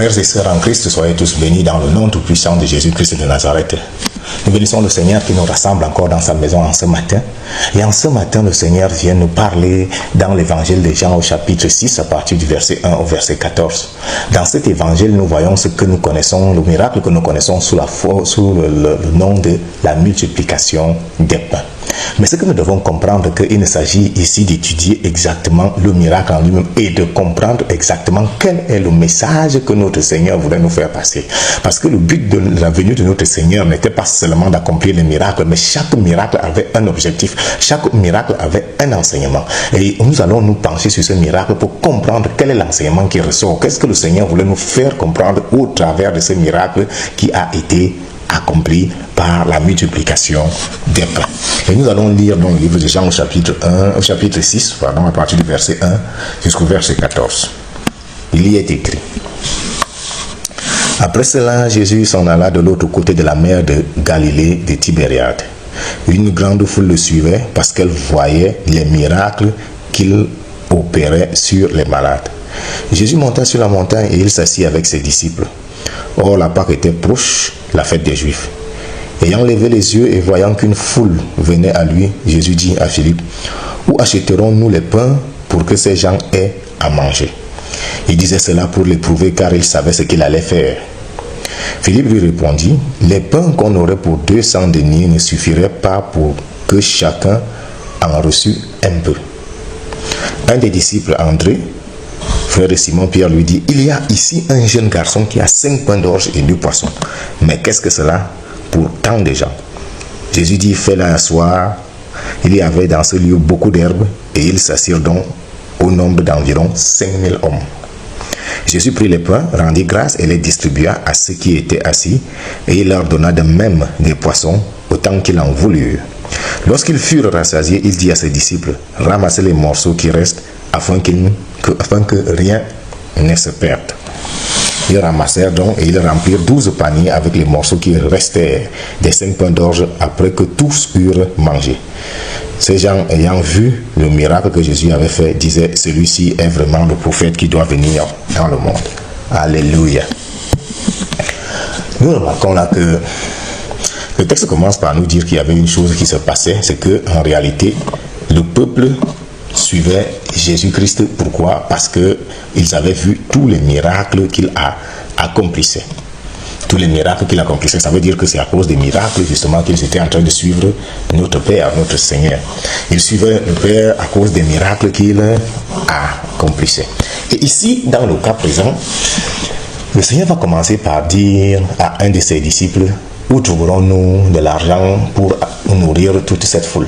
Frères et sœurs en Christ, soyez tous bénis dans le nom tout-puissant de Jésus-Christ de Nazareth. Nous bénissons le Seigneur qui nous rassemble encore dans sa maison en ce matin. Et en ce matin, le Seigneur vient nous parler dans l'évangile de Jean au chapitre 6 à partir du verset 1 au verset 14. Dans cet évangile, nous voyons ce que nous connaissons, le miracle que nous connaissons sous le nom de la multiplication des pains. Mais ce que nous devons comprendre, qu'il ne s'agit ici d'étudier exactement le miracle en lui-même et de comprendre exactement quel est le message que notre Seigneur voulait nous faire passer. Parce que le but de la venue de notre Seigneur n'était pas seulement d'accomplir les miracles, mais chaque miracle avait un objectif, chaque miracle avait un enseignement. Et nous allons nous pencher sur ce miracle pour comprendre quel est l'enseignement qui ressort. Qu'est-ce que le Seigneur voulait nous faire comprendre au travers de ce miracle qui a été accompli par la multiplication des pains. Et nous allons lire dans le livre de Jean au chapitre 6, à partir du verset 1 jusqu'au verset 14. Il y est écrit: Après cela, Jésus s'en alla de l'autre côté de la mer de Galilée de Tibériade. Une grande foule le suivait parce qu'elle voyait les miracles qu'il opérait sur les malades. Jésus monta sur la montagne et il s'assit avec ses disciples. Or, la Pâque était proche, la fête des Juifs. Ayant levé les yeux et voyant qu'une foule venait à lui, Jésus dit à Philippe: Où achèterons-nous les pains pour que ces gens aient à manger? Il disait cela pour l'éprouver car il savait ce qu'il allait faire. Philippe lui répondit: Les pains qu'on aurait pour 200 deniers ne suffiraient pas pour que chacun en reçût un peu. Un des disciples, André, frère de Simon-Pierre, lui dit: Il y a ici un jeune garçon qui a 5 pains d'orge et 2 poissons. Mais qu'est-ce que cela pour tant de gens? Jésus dit: Fais-le asseoir. Il y avait dans ce lieu beaucoup d'herbes et ils s'assirent donc au nombre d'environ 5000 hommes. Jésus prit les pains, rendit grâce et les distribua à ceux qui étaient assis, et il leur donna de même des poissons autant qu'ils en voulurent. Lorsqu'ils furent rassasiés, il dit à ses disciples: Ramassez les morceaux qui restent afin que rien ne se perde. Ils ramassèrent donc et ils remplirent 12 paniers avec les morceaux qui restèrent des 5 pains d'orge après que tous eurent mangé. Ces gens, ayant vu le miracle que Jésus avait fait, disaient: Celui-ci est vraiment le prophète qui doit venir dans le monde. Alléluia. Nous remarquons là que le texte commence par nous dire qu'il y avait une chose qui se passait, c'est que en réalité, le peuple suivait Jésus-Christ. Pourquoi? Parce qu'ils avaient vu tous les miracles qu'il accomplissait. Tous les miracles qu'il accomplissait, ça veut dire que c'est à cause des miracles justement qu'ils étaient en train de suivre notre Père, notre Seigneur. Ils suivaient le Père à cause des miracles qu'il accomplissait. Et ici, dans le cas présent, le Seigneur va commencer par dire à un de ses disciples: Où trouverons-nous de l'argent pour nourrir toute cette foule?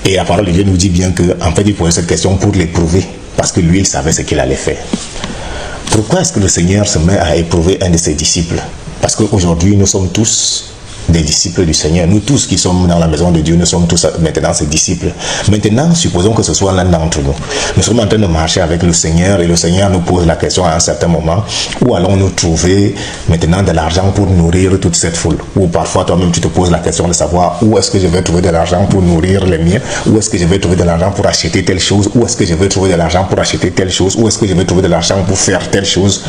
Et la parole de Dieu nous dit bien qu'en fait, il posait cette question pour l'éprouver, parce que lui, il savait ce qu'il allait faire. Pourquoi est-ce que le Seigneur se met à éprouver un de ses disciples? Parce qu'aujourd'hui, nous sommes tous des disciples du Seigneur. Nous tous qui sommes dans la maison de Dieu, nous sommes tous maintenant ses disciples. Maintenant, supposons que ce soit l'un d'entre nous. Nous sommes en train de marcher avec le Seigneur et le Seigneur nous pose la question à un certain moment: où allons-nous trouver maintenant de l'argent pour nourrir toute cette foule? Ou parfois toi-même tu te poses la question de savoir: où est-ce que je vais trouver de l'argent pour nourrir les miens? Où est-ce que je vais trouver de l'argent pour acheter telle chose? Où est-ce que je vais trouver de l'argent pour acheter telle chose? Où est-ce que je vais trouver de l'argent pour faire telle chose?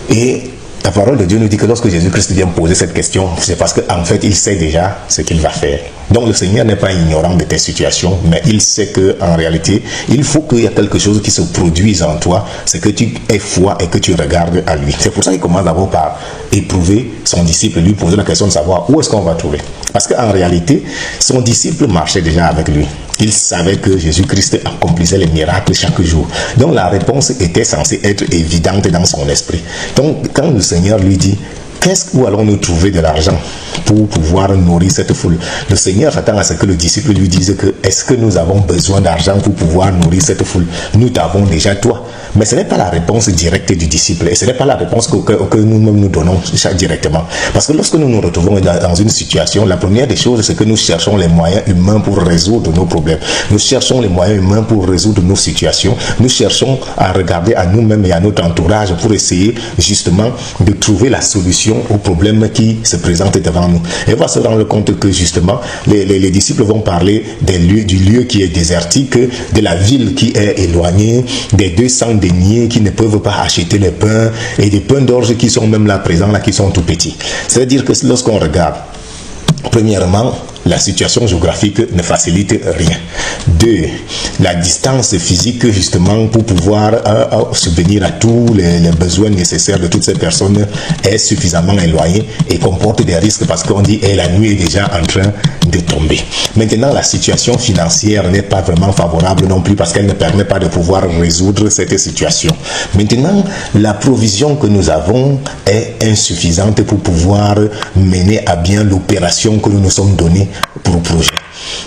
Et la parole de Dieu nous dit que lorsque Jésus-Christ vient poser cette question, c'est parce qu'en fait, il sait déjà ce qu'il va faire. Donc le Seigneur n'est pas ignorant de tes situations, mais il sait qu'en réalité, il faut qu'il y ait quelque chose qui se produise en toi, c'est que tu aies foi et que tu regardes à lui. C'est pour ça qu'il commence d'abord par éprouver son disciple, lui poser la question de savoir où est-ce qu'on va trouver. Parce qu'en réalité, son disciple marchait déjà avec lui. Il savait que Jésus-Christ accomplissait les miracles chaque jour. Donc la réponse était censée être évidente dans son esprit. Donc quand le Seigneur lui dit: où allons-nous trouver de l'argent pour pouvoir nourrir cette foule? Le Seigneur s'attend à ce que le disciple lui dise que: est-ce que nous avons besoin d'argent pour pouvoir nourrir cette foule? Nous t'avons déjà toi. Mais ce n'est pas la réponse directe du disciple et ce n'est pas la réponse que nous-mêmes nous donnons directement. Parce que lorsque nous nous retrouvons dans une situation, la première des choses, c'est que nous cherchons les moyens humains pour résoudre nos problèmes. Nous cherchons les moyens humains pour résoudre nos situations. Nous cherchons à regarder à nous-mêmes et à notre entourage pour essayer justement de trouver la solution solution aux problèmes qui se présentent devant nous. Et on va se rendre compte que justement, les disciples vont parler du lieu qui est désertique, de la ville qui est éloignée, des 200 deniers qui ne peuvent pas acheter le pain et des pains d'orge qui sont même là présents, là, qui sont tout petits. C'est-à-dire que lorsqu'on regarde, premièrement, la situation géographique ne facilite rien. 2. La distance physique, justement, pour pouvoir subvenir à tous les besoins nécessaires de toutes ces personnes est suffisamment éloignée et comporte des risques parce qu'on dit la nuit est déjà en train de tomber. Maintenant, la situation financière n'est pas vraiment favorable non plus parce qu'elle ne permet pas de pouvoir résoudre cette situation. Maintenant, la provision que nous avons est insuffisante pour pouvoir mener à bien l'opération que nous nous sommes donnée pour le projet.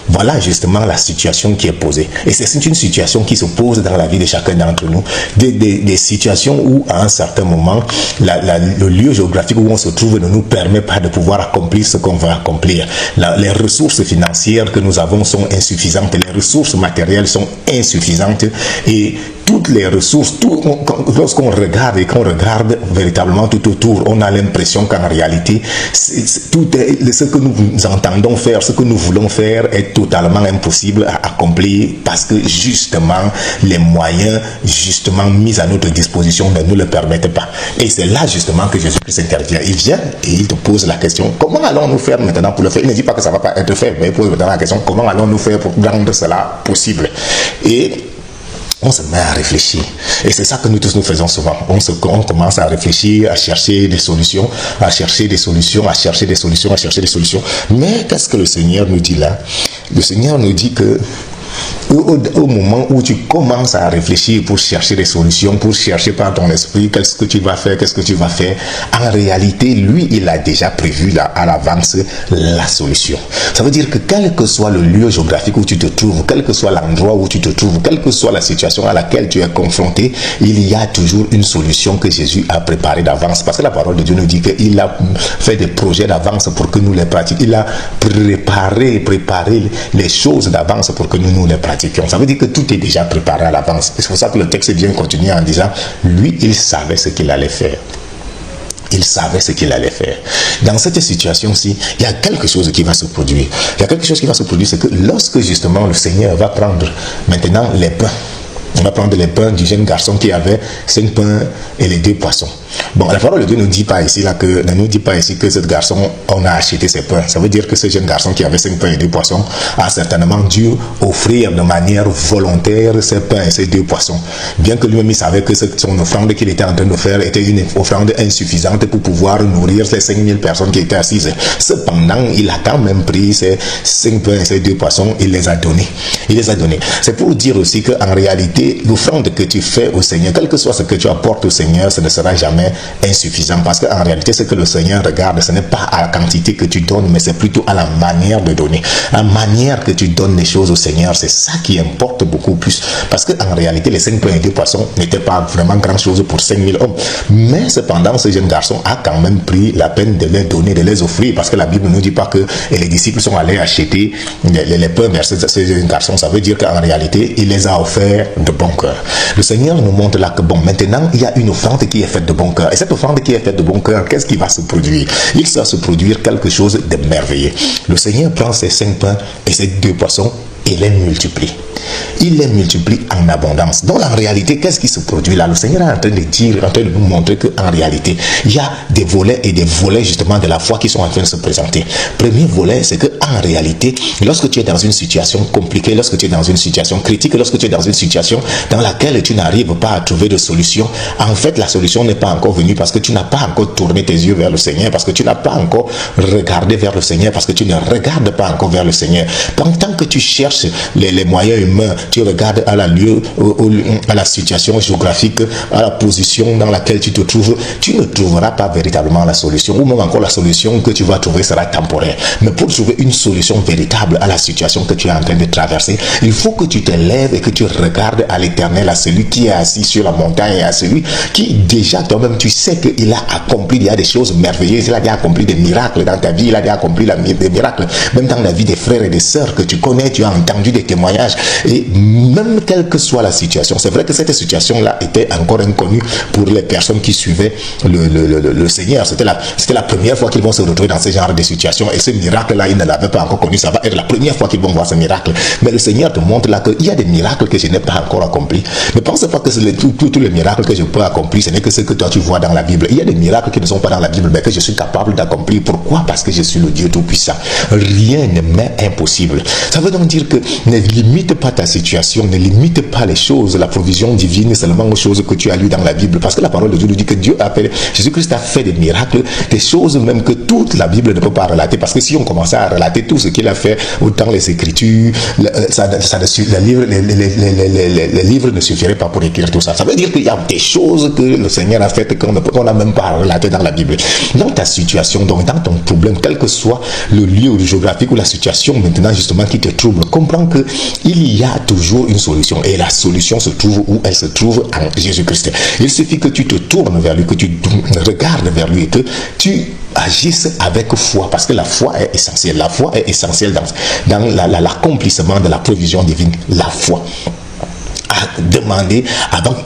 Voilà justement la situation qui est posée. Et c'est une situation qui se pose dans la vie de chacun d'entre nous. Des situations où, à un certain moment, le lieu géographique où on se trouve ne nous permet pas de pouvoir accomplir ce qu'on veut accomplir. Les ressources financières que nous avons sont insuffisantes. Les ressources matérielles sont insuffisantes. Et toutes les ressources, lorsqu'on regarde et qu'on regarde véritablement tout autour, on a l'impression qu'en réalité, ce que nous entendons faire, ce que nous voulons faire est totalement impossible à accomplir parce que justement, les moyens justement mis à notre disposition ne nous le permettent pas. Et c'est là justement que Jésus-Christ intervient. Il vient et il te pose la question, comment allons-nous faire maintenant pour le faire? Il ne dit pas que ça ne va pas être fait, mais il pose maintenant la question, comment allons-nous faire pour rendre cela possible? Et on se met à réfléchir. Et c'est ça que nous tous nous faisons souvent. On commence à réfléchir, à chercher des solutions, à chercher des solutions, à chercher des solutions, à chercher des solutions. Mais qu'est-ce que le Seigneur nous dit là? Le Seigneur nous dit que au moment où tu commences à réfléchir pour chercher des solutions, pour chercher par ton esprit qu'est-ce que tu vas faire, en réalité, lui, il a déjà prévu là, à l'avance la solution. Ça veut dire que quel que soit le lieu géographique où tu te trouves, quel que soit l'endroit où tu te trouves, quelle que soit la situation à laquelle tu es confronté, il y a toujours une solution que Jésus a préparée d'avance. Parce que la parole de Dieu nous dit qu'il a fait des projets d'avance pour que nous les pratiquions. Il a préparé les choses d'avance pour que nous les pratiquions. Ça veut dire que tout est déjà préparé à l'avance. C'est pour ça que le texte vient continuer en disant, lui, il savait ce qu'il allait faire. Il savait ce qu'il allait faire. Dans cette situation-ci, il y a quelque chose qui va se produire. Il y a quelque chose qui va se produire, c'est que lorsque justement le Seigneur va prendre maintenant les pains, on va prendre les pains du jeune garçon qui avait 5 pains et les 2 poissons. Bon, la parole de Dieu ne nous dit pas ici que ce garçon, on a acheté ses pains. Ça veut dire que ce jeune garçon qui avait 5 pains et 2 poissons a certainement dû offrir de manière volontaire ses pains et ses 2 poissons. Bien que lui-même il savait que son offrande qu'il était en train de faire était une offrande insuffisante pour pouvoir nourrir les 5000 personnes qui étaient assises. Cependant, il a quand même pris ces 5 pains et ces 2 poissons, il les a donnés. C'est pour dire aussi qu'en réalité, l'offrande que tu fais au Seigneur, quel que soit ce que tu apportes au Seigneur, ce ne sera jamais insuffisant, parce qu'en réalité, ce que le Seigneur regarde, ce n'est pas à la quantité que tu donnes, mais c'est plutôt à la manière de donner. La manière que tu donnes les choses au Seigneur, c'est ça qui importe beaucoup plus, parce qu'en réalité, les 5 pains et 2 poissons n'étaient pas vraiment grand chose pour 5000 hommes, mais cependant, ce jeune garçon a quand même pris la peine de les donner, de les offrir, parce que la Bible ne nous dit pas que les disciples sont allés acheter les pains vers ce jeune garçon. Ça veut dire qu'en réalité, il les a offerts de bon cœur. Le Seigneur nous montre là que bon, maintenant, il y a une offrande qui est faite de bon cœur. Et cette offrande qui est faite de bon cœur, qu'est-ce qui va se produire? Il va se produire quelque chose de merveilleux. Le Seigneur prend ces 5 pains et ces 2 poissons et les multiplie. Il les multiplie en abondance. Donc en réalité, qu'est-ce qui se produit là? Le Seigneur est en train de dire, en train de nous montrer qu'en réalité, il y a des volets et des volets justement de la foi qui sont en train de se présenter. Premier volet, c'est qu'en réalité, lorsque tu es dans une situation compliquée, lorsque tu es dans une situation critique, lorsque tu es dans une situation dans laquelle tu n'arrives pas à trouver de solution, en fait, la solution n'est pas encore venue parce que tu n'as pas encore tourné tes yeux vers le Seigneur, parce que tu n'as pas encore regardé vers le Seigneur, parce que tu ne regardes pas encore vers le Seigneur. Tant que tu cherches les moyens humains, tu regardes à la situation géographique, à la position dans laquelle tu te trouves, tu ne trouveras pas véritablement la solution, ou même encore la solution que tu vas trouver sera temporaire. Mais pour trouver une solution véritable à la situation que tu es en train de traverser, il faut que tu te lèves et que tu regardes à l'Éternel, à celui qui est assis sur la montagne, et à celui qui déjà toi-même tu sais qu'il a accompli, il y a des choses merveilleuses, il a déjà accompli des miracles dans ta vie, il a déjà accompli des miracles même dans la vie des frères et des sœurs que tu connais, tu as entendu des témoignages. Et même quelle que soit la situation, c'est vrai que cette situation-là était encore inconnue pour les personnes qui suivaient le Seigneur. C'était la première fois qu'ils vont se retrouver dans ce genre de situation. Et ce miracle-là, ils ne l'avaient pas encore connu. Ça va être la première fois qu'ils vont voir ce miracle. Mais le Seigneur te montre là qu'il y a des miracles que je n'ai pas encore accomplis. Ne pense pas que tous les miracles que je peux accomplir, ce n'est que ce que toi tu vois dans la Bible. Il y a des miracles qui ne sont pas dans la Bible, mais que je suis capable d'accomplir. Pourquoi? Parce que je suis le Dieu Tout-Puissant. Rien ne m'est impossible. Ça veut donc dire que ne limite pas ta situation, ne limite pas les choses, la provision divine seulement aux choses que tu as lues dans la Bible. Parce que la parole de Dieu nous dit que Jésus-Christ a fait des miracles, des choses même que toute la Bible ne peut pas relater. Parce que si on commençait à relater tout ce qu'il a fait, autant les Écritures, les livres ne suffiraient pas pour écrire tout ça. Ça veut dire qu'il y a des choses que le Seigneur a faites qu'on n'a même pas relatées dans la Bible. Dans ta situation, donc dans ton problème, quel que soit le lieu géographique ou la situation maintenant justement qui te trouble, comprends que il y a toujours une solution et la solution se trouve où elle se trouve en Jésus-Christ. Il suffit que tu te tournes vers lui, que tu regardes vers lui et que tu agisses avec foi, parce que la foi est essentielle. La foi est essentielle dans l'accomplissement de la provision divine. La foi à demander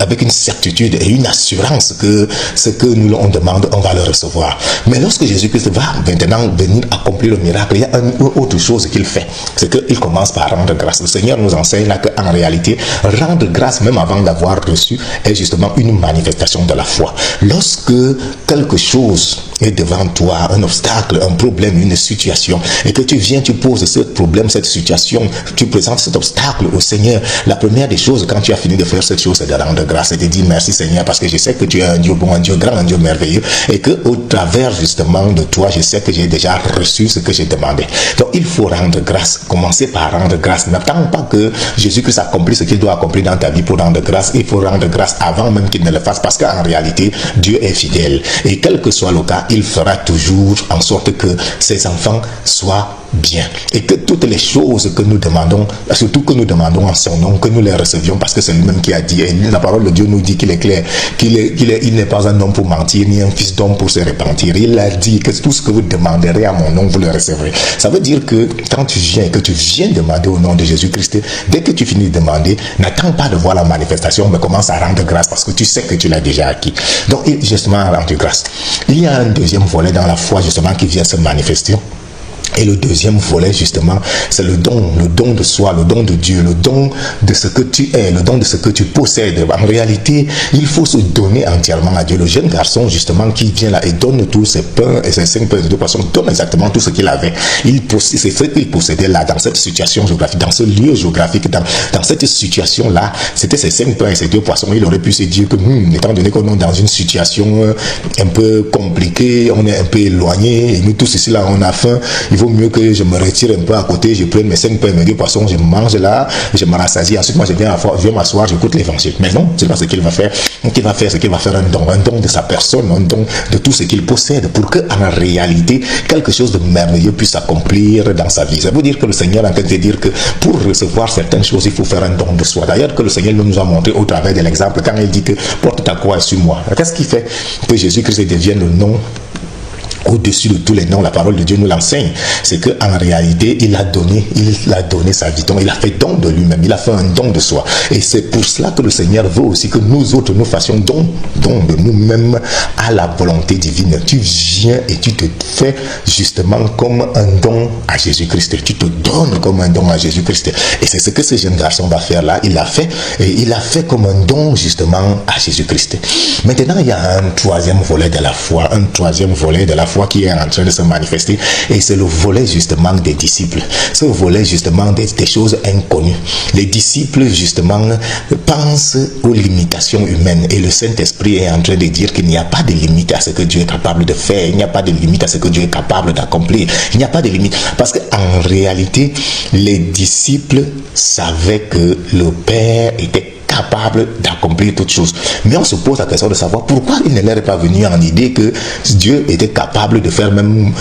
avec une certitude et une assurance que ce que nous on demande, on va le recevoir. Mais lorsque Jésus-Christ va maintenant venir accomplir le miracle, il y a une autre chose qu'il fait. C'est qu'il commence par rendre grâce. Le Seigneur nous enseigne là qu'en réalité, rendre grâce même avant d'avoir reçu est justement une manifestation de la foi. Lorsque quelque chose est devant toi, un obstacle, un problème, une situation, et que tu viens, tu poses ce problème, cette situation, tu présentes cet obstacle au Seigneur, la première des choses, quand tu as fini de faire cette chose, c'est de rendre grâce et de dire merci Seigneur, parce que je sais que tu es un Dieu bon, un Dieu grand, un Dieu merveilleux, et que au travers justement de toi, je sais que j'ai déjà reçu ce que j'ai demandé. Donc il faut rendre grâce, commencer par rendre grâce. N'attends pas que Jésus-Christ accomplisse ce qu'il doit accomplir dans ta vie pour rendre grâce. Il faut rendre grâce avant même qu'il ne le fasse, parce qu'en réalité, Dieu est fidèle. Et quel que soit le cas, il fera toujours en sorte que ses enfants soient bien. Et que toutes les choses que nous demandons, surtout que nous demandons en son nom, que nous les recevions, parce que c'est lui-même qui a dit, et la parole de Dieu nous dit qu'il est clair, il n'est pas un homme pour mentir, ni un fils d'homme pour se repentir. Il a dit que tout ce que vous demanderez à mon nom, vous le recevrez. Ça veut dire que quand tu viens et que tu viens demander au nom de Jésus-Christ, dès que tu finis de demander, n'attends pas de voir la manifestation, mais commence à rendre grâce, parce que tu sais que tu l'as déjà acquis. Donc, justement, rendre grâce. Il y a un deuxième volet dans la foi, justement, qui vient se manifester. Et le deuxième volet, justement, c'est le don de soi, le don de Dieu, le don de ce que tu es, le don de ce que tu possèdes. En réalité, il faut se donner entièrement à Dieu. Le jeune garçon, justement, qui vient là et donne tous ses pains et ses 5 pains de 2 poissons, donne exactement tout ce qu'il avait. C'est ce qu'il possédait là, dans cette situation géographique, dans ce lieu géographique, dans cette situation-là, c'était ses 5 pains et ses 2 poissons. Il aurait pu se dire que, étant donné qu'on est dans une situation un peu compliquée, on est un peu éloigné, et nous tous ici là, on a faim, il vaut mieux que je me retire un peu à côté, je prenne mes 5 pains et mes 2 poissons, je mange là, je me rassasie, ensuite moi je viens m'asseoir, j'écoute l'évangile. Mais non, c'est pas ce qu'il va faire. Donc il va faire ce qu'il va faire, un don de sa personne, un don de tout ce qu'il possède, pour que en réalité, quelque chose de merveilleux puisse s'accomplir dans sa vie. Ça veut dire que le Seigneur est en train de dire que pour recevoir certaines choses, il faut faire un don de soi. D'ailleurs, que le Seigneur nous a montré au travers de l'exemple, quand il dit que porte ta croix sur moi. Qu'est-ce qui fait que Jésus-Christ devienne le nom au-dessus de tous les noms? La parole de Dieu nous l'enseigne. C'est qu'en réalité, il a donné sa vie. Donc, il a fait don de lui-même. Il a fait un don de soi. Et c'est pour cela que le Seigneur veut aussi que nous autres, nous fassions don de nous-mêmes à la volonté divine. Tu viens et tu te fais justement comme un don à Jésus-Christ. Tu te donnes comme un don à Jésus-Christ. Et c'est ce que ce jeune garçon va faire là. Il a fait, et il a fait comme un don justement à Jésus-Christ. Maintenant, il y a un troisième volet de la foi. Un troisième volet de la foi qui est en train de se manifester, et c'est le volet justement des disciples, ce volet justement des choses inconnues. Les disciples justement pensent aux limitations humaines, et le Saint-Esprit est en train de dire qu'il n'y a pas de limite à ce que Dieu est capable de faire, il n'y a pas de limite à ce que Dieu est capable d'accomplir, il n'y a pas de limite, parce qu'en réalité les disciples savaient que le Père était capable d'accomplir toutes choses. Mais on se pose la question de savoir pourquoi il ne leur est pas venu en idée que Dieu était capable de faire même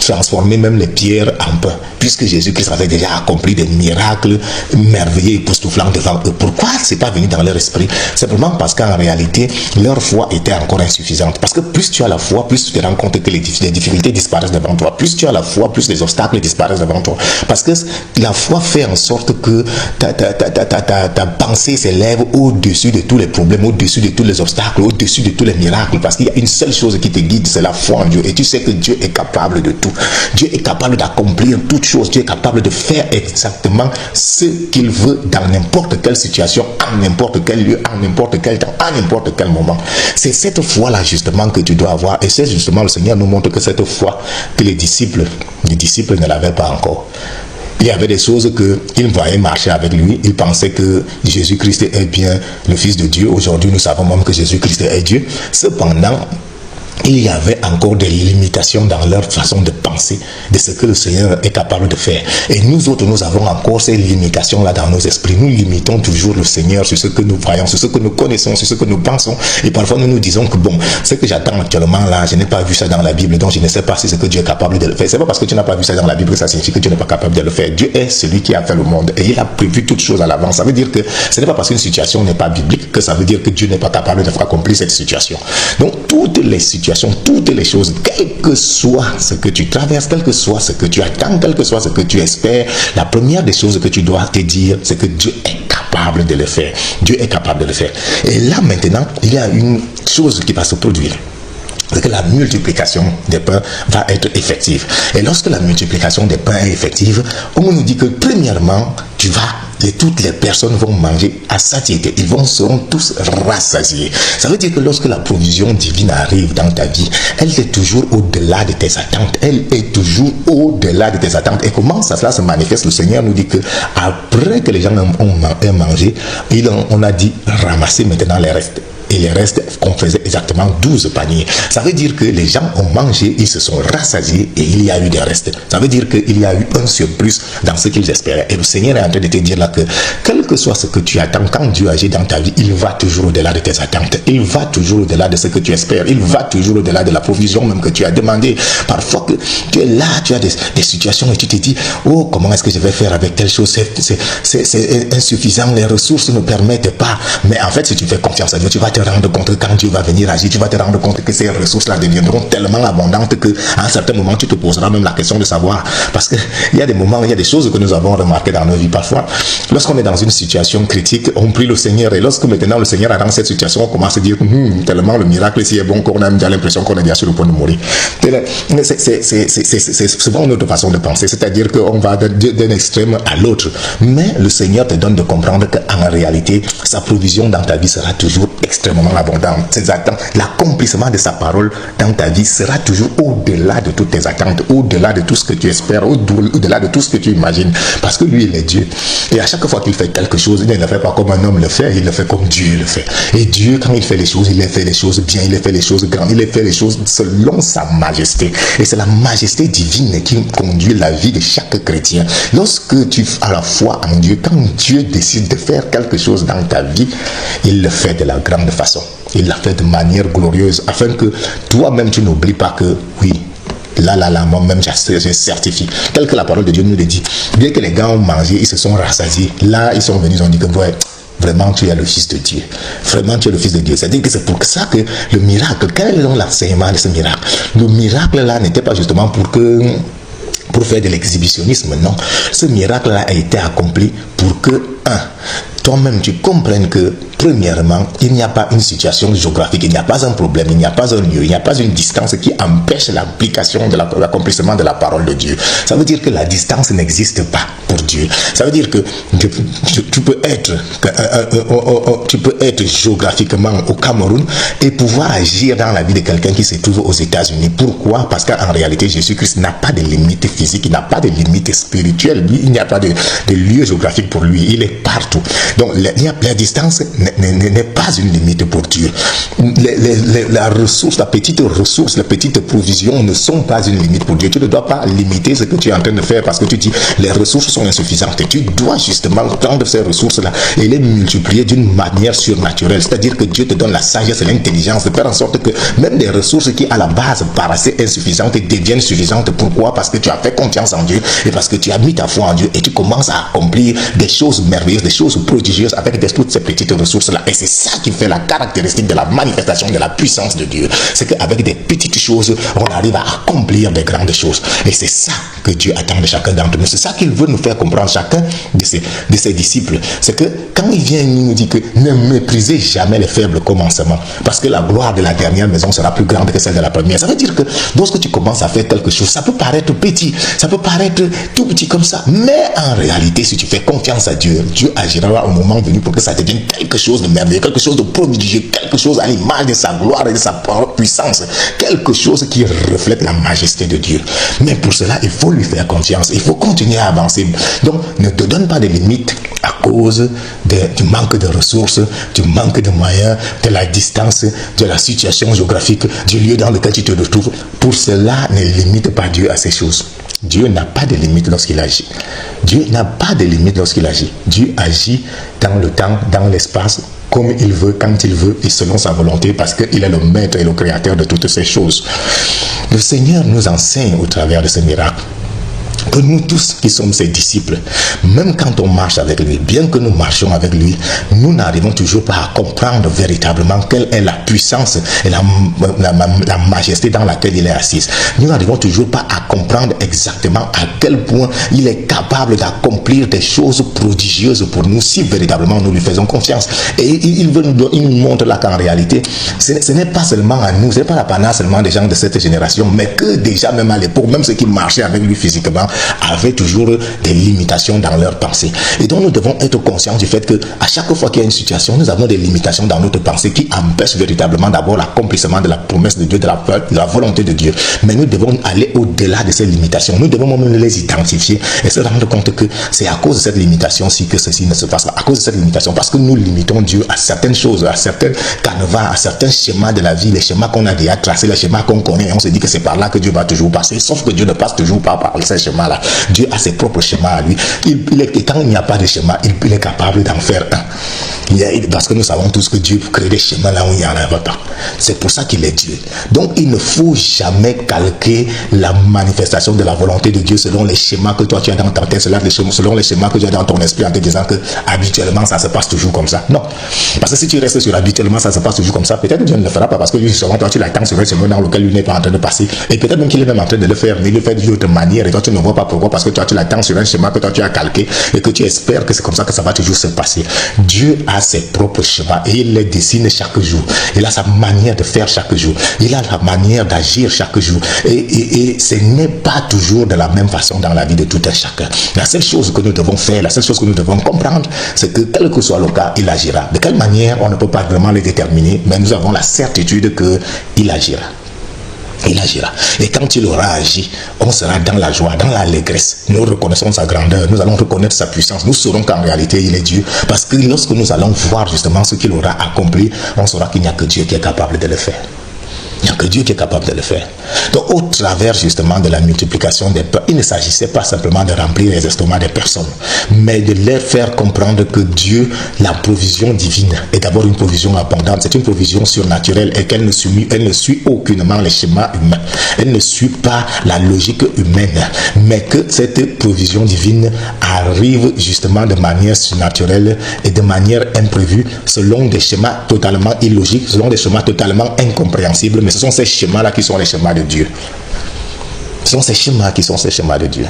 transformer même les pierres en pain, puisque Jésus-Christ avait déjà accompli des miracles merveilleux et époustouflants devant eux. Pourquoi c'est pas venu dans leur esprit? Simplement parce qu'en réalité, leur foi était encore insuffisante. Parce que plus tu as la foi, plus tu te rends compte que les difficultés disparaissent devant toi. Plus tu as la foi, plus les obstacles disparaissent devant toi. Parce que la foi fait en sorte que ta pensée s'élève au-dessus de tous les problèmes, au-dessus de tous les obstacles, au-dessus de tous les miracles. Parce qu'il y a une seule chose qui te guide, c'est la foi en Dieu. Et tu sais que Dieu est capable de tout. Dieu est capable d'accomplir toutes choses. Dieu est capable de faire exactement ce qu'il veut dans n'importe quelle situation, en n'importe quel lieu, en n'importe quel temps, à n'importe quel moment. C'est cette foi-là justement que tu dois avoir. Et c'est justement le Seigneur nous montre que cette foi que les disciples ne l'avaient pas encore. Il y avait des choses qu'ils voyaient marcher avec lui. Ils pensaient que Jésus-Christ est bien le Fils de Dieu. Aujourd'hui, nous savons même que Jésus-Christ est Dieu. Cependant, il y avait encore des limitations dans leur façon de penser de ce que le Seigneur est capable de faire. Et nous autres, nous avons encore ces limitations-là dans nos esprits. Nous limitons toujours le Seigneur sur ce que nous voyons, sur ce que nous connaissons, sur ce que nous pensons. Et parfois, nous nous disons que bon, ce que j'attends actuellement là, je n'ai pas vu ça dans la Bible, donc je ne sais pas si c'est que Dieu est capable de le faire. C'est pas parce que tu n'as pas vu ça dans la Bible que ça signifie que Dieu n'est pas capable de le faire. Dieu est celui qui a fait le monde et il a prévu toutes choses à l'avance. Ça veut dire que ce n'est pas parce qu'une situation n'est pas biblique que ça veut dire que Dieu n'est pas capable de faire accomplir cette situation. Donc, toutes les situations, toutes les choses, quel que soit ce que tu traverses, quel que soit ce que tu attends, quel que soit ce que tu espères, la première des choses que tu dois te dire, c'est que Dieu est capable de le faire. Dieu est capable de le faire. Et là, maintenant, il y a une chose qui va se produire. C'est que la multiplication des pains va être effective. Et lorsque la multiplication des pains est effective, on nous dit que premièrement, toutes les personnes vont manger à satiété. Ils seront tous rassasiés. Ça veut dire que lorsque la provision divine arrive dans ta vie, elle est toujours au-delà de tes attentes. Elle est toujours au-delà de tes attentes. Et comment cela se manifeste? Le Seigneur nous dit que après que les gens ont mangé, on a dit ramasser maintenant les restes. Et les restes, qu'on faisait exactement 12 paniers. Ça veut dire que les gens ont mangé, ils se sont rassasiés et il y a eu des restes. Ça veut dire qu'il y a eu un surplus dans ce qu'ils espéraient. Et le Seigneur est en train de te dire là que, quel que soit ce que tu attends, quand Dieu agit dans ta vie, il va toujours au-delà de tes attentes. Il va toujours au-delà de ce que tu espères. Il va toujours au-delà de la provision même que tu as demandé. Parfois que tu es là, tu as des situations et tu te dis, oh, comment est-ce que je vais faire avec telle chose? C'est insuffisant, les ressources ne permettent pas. Mais en fait, si tu fais confiance à Dieu, tu vas te rendre compte que quand Dieu va venir agir, tu vas te rendre compte que ces ressources-là deviendront tellement abondantes qu'à un certain moment, tu te poseras même la question de savoir. Parce qu'il y a des moments, il y a des choses que nous avons remarquées dans nos vies. Parfois, lorsqu'on est dans une situation critique, on prie le Seigneur. Et lorsque maintenant le Seigneur est dans cette situation, on commence à dire tellement le miracle ici est bon qu'on a déjà l'impression qu'on est déjà sur le point de mourir. C'est souvent notre façon de penser. C'est-à-dire qu'on va d'un extrême à l'autre. Mais le Seigneur te donne de comprendre qu'en réalité, sa provision dans ta vie sera toujours extrêmement abondante. Ses attentes, l'accomplissement de sa parole dans ta vie sera toujours au-delà de toutes tes attentes, au-delà de tout ce que tu espères, au-delà de tout ce que tu imagines. Parce que lui, il est Dieu. Et à chaque fois qu'il fait quelque chose, il ne le fait pas comme un homme le fait, il le fait comme Dieu le fait. Et Dieu, quand il fait les choses, il fait les choses bien, il fait les choses grandes, il fait les choses selon sa majesté. Et c'est la majesté divine qui conduit la vie de chaque chrétien. Lorsque tu as la foi en Dieu, quand Dieu décide de faire quelque chose dans ta vie, il le fait de la grande façon. Il l'a fait de manière glorieuse afin que toi-même tu n'oublies pas que oui, là, moi-même je certifie. Tel que la parole de Dieu nous le dit. Bien que les gars ont mangé, ils se sont rassasiés. Là, ils sont venus, ils ont dit que ouais, vraiment tu es le Fils de Dieu. Vraiment tu es le Fils de Dieu. C'est-à-dire que c'est pour ça que le miracle, quel est l'enseignement de ce miracle? Le miracle là n'était pas justement pour faire de l'exhibitionnisme, non. Ce miracle-là a été accompli pour que, toi-même tu comprennes que, premièrement, il n'y a pas une situation géographique, il n'y a pas un problème, il n'y a pas un lieu, il n'y a pas une distance qui empêche l'application de l'accomplissement de la parole de Dieu. Ça veut dire que la distance n'existe pas pour Dieu. Ça veut dire que tu peux être géographiquement au Cameroun et pouvoir agir dans la vie de quelqu'un qui se trouve aux États-Unis. Pourquoi? Parce qu'en réalité, Jésus-Christ n'a pas de limite physique, il n'a pas de limite spirituelle. Il n'y a pas de lieu géographique pour lui. Il est partout. Donc, la distance n'est pas une limite pour Dieu. La ressource, la petite ressource, la petite provision ne sont pas une limite pour Dieu. Tu ne dois pas limiter ce que tu es en train de faire parce que tu dis les ressources sont insuffisantes. Et tu dois justement prendre ces ressources-là et les multiplier d'une manière surnaturelle. C'est-à-dire que Dieu te donne la sagesse et l'intelligence de faire en sorte que même des ressources qui à la base paraissaient insuffisantes deviennent suffisantes. Pourquoi? Parce que tu as fait confiance en Dieu et parce que tu as mis ta foi en Dieu et tu commences à accomplir des choses merveilleuses, des choses prodigieuses avec toutes ces petites ressources-là. Et c'est ça qui fait la caractéristique de la manifestation de la puissance de Dieu. C'est qu'avec des petites choses, on arrive à accomplir des grandes choses. Et c'est ça que Dieu attend de chacun d'entre nous. C'est ça qu'il veut nous faire comprendre, chacun de ses disciples. C'est que quand il vient, il nous dit que ne méprisez jamais les faibles commencements. Parce que la gloire de la dernière maison sera plus grande que celle de la première. Ça veut dire que lorsque tu commences à faire quelque chose, ça peut paraître petit, ça peut paraître tout petit comme ça. Mais en réalité, si tu fais confiance à Dieu, Dieu agira au moment venu pour que ça devienne quelque chose de merveilleux, quelque chose de prodigieux, quelque chose à l'image de sa gloire et de sa puissance, quelque chose qui reflète la majesté de Dieu. Mais pour cela, il faut lui faire confiance, il faut continuer à avancer. Donc, ne te donne pas de limites à cause du manque de ressources, du manque de moyens, de la distance, de la situation géographique, du lieu dans lequel tu te retrouves. Pour cela, ne limite pas Dieu à ces choses. Dieu n'a pas de limite lorsqu'il agit. Dieu n'a pas de limite lorsqu'il agit. Dieu agit dans le temps, dans l'espace, comme il veut, quand il veut, et selon sa volonté, parce qu'il est le maître et le créateur de toutes ces choses. Le Seigneur nous enseigne au travers de ce miracle que nous tous qui sommes ses disciples, même quand on marche avec lui, bien que nous marchions avec lui, nous n'arrivons toujours pas à comprendre véritablement quelle est la puissance et la majesté dans laquelle il est assis. Nous n'arrivons toujours pas à comprendre exactement à quel point il est capable d'accomplir des choses prodigieuses pour nous si véritablement nous lui faisons confiance. Et il nous montre là qu'en réalité, ce n'est pas seulement à nous, ce n'est pas l'apanage seulement des gens de cette génération, mais que déjà même à l'époque, même ceux qui marchaient avec lui physiquement, avaient toujours des limitations dans leur pensée. Et donc nous devons être conscients du fait que à chaque fois qu'il y a une situation, nous avons des limitations dans notre pensée qui empêchent véritablement d'abord l'accomplissement de la promesse de Dieu, de la volonté de Dieu. Mais nous devons aller au-delà de ces limitations. Nous devons même les identifier et se rendre compte que c'est à cause de cette limitation-ci que ceci ne se passe pas. À cause de cette limitation, parce que nous limitons Dieu à certaines choses, à certains canevas, à certains schémas de la vie, les schémas qu'on a déjà tracés, les schémas qu'on connaît. Et on se dit que c'est par là que Dieu va toujours passer. Sauf que Dieu ne passe toujours pas par ces schémas-là. Dieu a ses propres schémas à lui. Quand il n'y a pas de schéma, il est capable d'en faire un. Parce que nous savons tous que Dieu crée des schémas là où il n'y en a pas. C'est pour ça qu'il est Dieu. Donc il ne faut jamais calquer la manifestation de la volonté de Dieu selon les schémas que toi tu as dans ta tête, selon les schémas que tu as dans ton esprit en te disant que habituellement ça se passe toujours comme ça. Non. Parce que si tu restes sur habituellement ça se passe toujours comme ça, peut-être Dieu ne le fera pas parce que lui, selon toi tu l'attends sur un chemin dans lequel lui n'est pas en train de passer. Et peut-être même qu'il est même en train de le faire, mais il le fait d'une autre manière et toi tu ne vois pas pourquoi, parce que toi tu l'attends sur un schéma que toi tu as calqué et que tu espères que c'est comme ça que ça va toujours se passer. Dieu a ses propres schémas et il les dessine chaque jour. Il a sa manière de faire chaque jour. Il a la manière d'agir chaque jour. Et ce n'est pas toujours de la même façon dans la vie de tout un chacun. La seule chose que nous devons faire, la seule chose que nous devons comprendre, c'est que quel que soit le cas, il agira. De quelle manière, on ne peut pas vraiment le déterminer, mais nous avons la certitude qu'il agira. Il agira. Et quand il aura agi, on sera dans la joie, dans l'allégresse. Nous reconnaissons sa grandeur, nous allons reconnaître sa puissance. Nous saurons qu'en réalité, il est Dieu. Parce que lorsque nous allons voir justement ce qu'il aura accompli, on saura qu'il n'y a que Dieu qui est capable de le faire. Il n'y a que Dieu qui est capable de le faire. Donc, au travers justement de la multiplication des peurs, il ne s'agissait pas simplement de remplir les estomacs des personnes, mais de leur faire comprendre que Dieu, la provision divine, est d'abord une provision abondante. C'est une provision surnaturelle et qu'elle ne suit aucunement les schémas humains. Elle ne suit pas la logique humaine, mais que cette provision divine arrive justement de manière surnaturelle et de manière imprévue, selon des schémas totalement illogiques, selon des schémas totalement incompréhensibles. Mais ce sont ces schémas-là qui sont les schémas de Dieu. Ce sont ces schémas qui sont ces schémas de Dieu.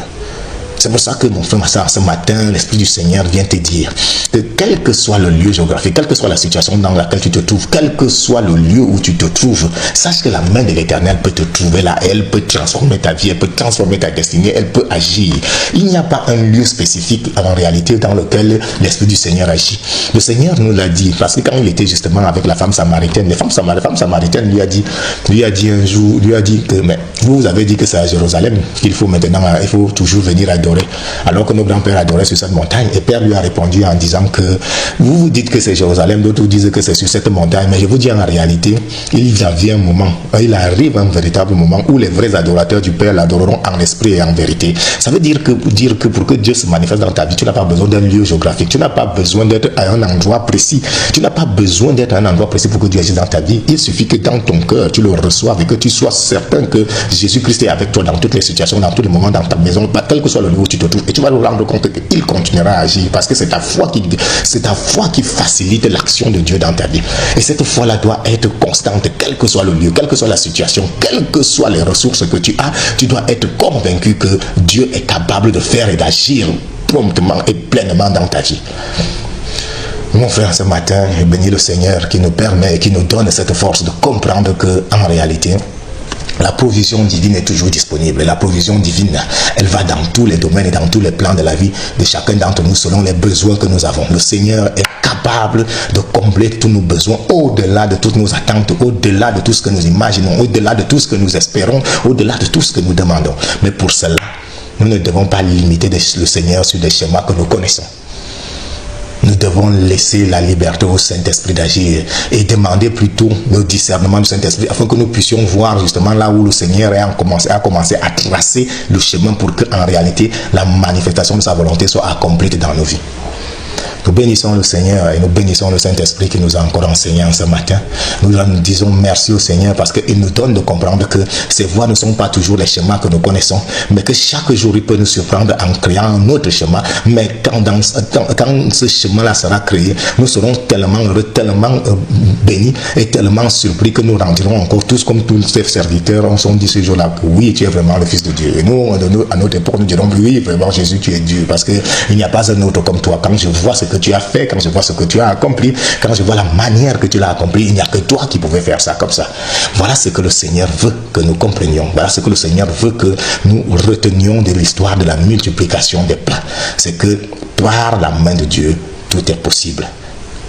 C'est pour ça que mon frère, ce matin, l'Esprit du Seigneur vient te dire que quel que soit le lieu géographique, quelle que soit la situation dans laquelle tu te trouves, quel que soit le lieu où tu te trouves, sache que la main de l'Éternel peut te trouver là, et elle peut transformer ta vie, elle peut transformer ta destinée, elle peut agir. Il n'y a pas un lieu spécifique en réalité dans lequel l'Esprit du Seigneur agit. Le Seigneur nous l'a dit, parce que quand il était justement avec la femme samaritaine, la femme samaritaine lui a dit un jour, que mais vous avez dit que c'est à Jérusalem qu'il faut maintenant, il faut toujours venir à adorait, alors que nos grands-pères adoraient sur cette montagne. Et Père lui a répondu en disant que vous vous dites que c'est Jérusalem, d'autres vous disent que c'est sur cette montagne, mais je vous dis en réalité, il arrive un véritable moment où les vrais adorateurs du Père l'adoreront en esprit et en vérité. Ça veut dire que pour que Dieu se manifeste dans ta vie, tu n'as pas besoin d'un lieu géographique, tu n'as pas besoin d'être à un endroit précis, tu n'as pas besoin d'être à un endroit précis pour que Dieu agisse dans ta vie. Il suffit que dans ton cœur, tu le reçoives et que tu sois certain que Jésus-Christ est avec toi dans toutes les situations, dans tous les moments, dans ta maison, quel que soit le lieu où tu te trouves. Et tu vas te rendre compte qu'il continuera à agir parce que c'est ta foi qui facilite l'action de Dieu dans ta vie. Et cette foi-là doit être constante, quel que soit le lieu, quelle que soit la situation, quelles que soient les ressources que tu as, tu dois être convaincu que Dieu est capable de faire et d'agir promptement et pleinement dans ta vie. Mon frère, ce matin, je bénis le Seigneur qui nous permet et qui nous donne cette force de comprendre que, en réalité, la provision divine est toujours disponible. La provision divine, elle va dans tous les domaines et dans tous les plans de la vie de chacun d'entre nous selon les besoins que nous avons. Le Seigneur est capable de combler tous nos besoins au-delà de toutes nos attentes, au-delà de tout ce que nous imaginons, au-delà de tout ce que nous espérons, au-delà de tout ce que nous demandons. Mais pour cela, nous ne devons pas limiter le Seigneur sur des schémas que nous connaissons. Nous devons laisser la liberté au Saint-Esprit d'agir et demander plutôt le discernement du Saint-Esprit afin que nous puissions voir justement là où le Seigneur a commencé à tracer le chemin pour que en réalité la manifestation de sa volonté soit accomplie dans nos vies. Nous bénissons le Seigneur et nous bénissons le Saint-Esprit qui nous a encore enseigné ce matin. Nous disons merci au Seigneur parce qu'il nous donne de comprendre que ces voies ne sont pas toujours les schémas que nous connaissons, mais que chaque jour il peut nous surprendre en créant un autre schéma. Mais quand ce chemin-là sera créé, nous serons tellement heureux, tellement bénis et tellement surpris que nous rendirons encore tous comme tous ces serviteurs. On s'est dit ce jour-là que oui, tu es vraiment le Fils de Dieu. Et nous, à notre époque, nous dirons oui, vraiment Jésus, tu es Dieu. Parce qu'il n'y a pas un autre comme toi. Quand je vois ce que tu as fait, quand je vois ce que tu as accompli, quand je vois la manière que tu l'as accompli, il n'y a que toi qui pouvais faire ça comme ça. Voilà ce que le Seigneur veut que nous comprenions. Voilà ce que le Seigneur veut que nous retenions de l'histoire de la multiplication des plats. C'est que par la main de Dieu, tout est possible.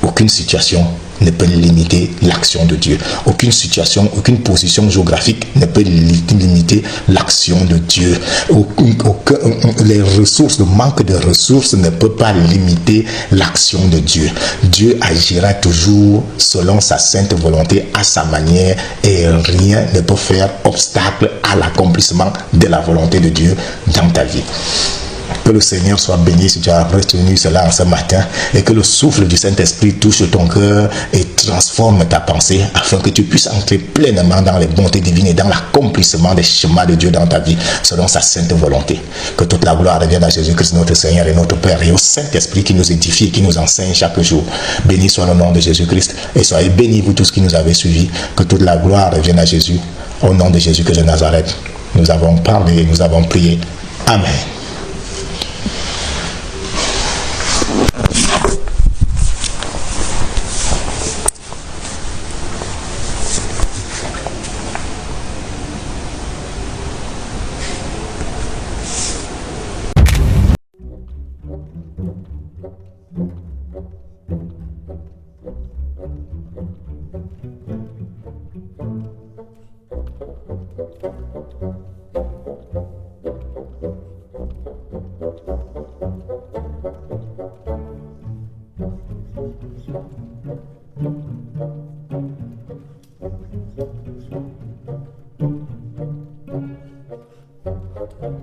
Aucune situation ne peut limiter l'action de Dieu. Aucune situation, aucune position géographique ne peut limiter l'action de Dieu. Les ressources, le manque de ressources ne peut pas limiter l'action de Dieu. Dieu agira toujours selon sa sainte volonté, à sa manière, et rien ne peut faire obstacle à l'accomplissement de la volonté de Dieu dans ta vie. Que le Seigneur soit béni si tu as retenu cela en ce matin et que le souffle du Saint-Esprit touche ton cœur et transforme ta pensée afin que tu puisses entrer pleinement dans les bontés divines et dans l'accomplissement des schémas de Dieu dans ta vie selon sa sainte volonté. Que toute la gloire revienne à Jésus-Christ notre Seigneur et notre Père et au Saint-Esprit qui nous édifie et qui nous enseigne chaque jour. Béni soit le nom de Jésus-Christ et soyez bénis vous tous qui nous avez suivis. Que toute la gloire revienne à Jésus. Au nom de Jésus-Christ de Nazareth, nous avons parlé et nous avons prié. Amen.